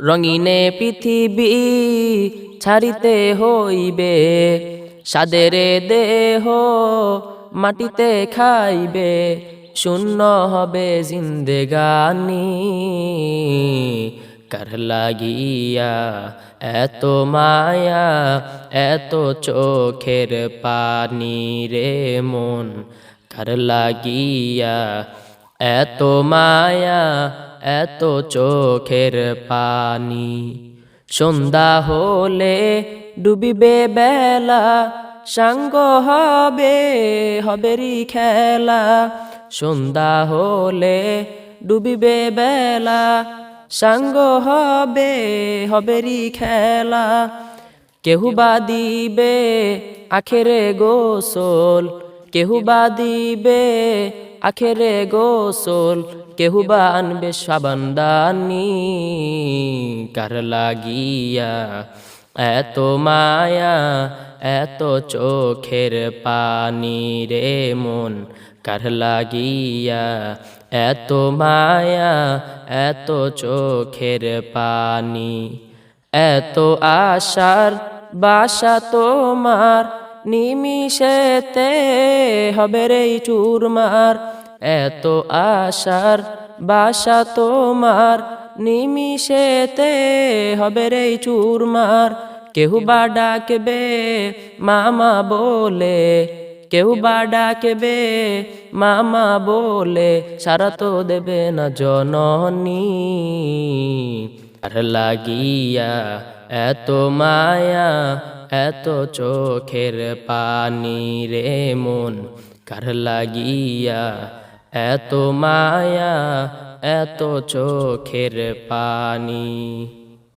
রঙিনে পৃথিবী ছাড়িতে হইবে, সাদের দেহ মাটিতে খাইবে, শূন্য হবে জিন্দেগানি। কার লাগিয়া এত মায়া, এত চোখের পানি রে মন, কার লাগিয়া এত মায়া, এত চোখের পানি। সন্ধ্যা হলে ডুবিবে বেলা, সাঙ্গ হবে হবেরি খেলা। সন্ধ্যা হলে ডুবিবে বেলা, সাঙ্গ হবে হবেরি খেলা। কেহু বা দিবে আখেরে গোসল, কেহু বা দিবে আখেরে গোসল, কেহু বা আনবে সাবান দানি। কার লাগিয়া এত মায়া, এত চোখের পানি রে মন, কার লাগিয়া এত মায়া, এত চোখের পানি। এত আশার বাসা তোমার, নিমিষেতে হবে রে চুরমার। এত আশার বাসা তোমার, নিমিষেতে হবে রে চুরমার। কেহু বা ডাকবে মামা বলে, কেহু বা ডাকবে মামা বলে, সারা তো দেবে না জননী। কার লাগিয়া এত মায়া, এত চোখের পানি রে মন, কার লাগিয়া এত মায়া, এত চোখের পানি।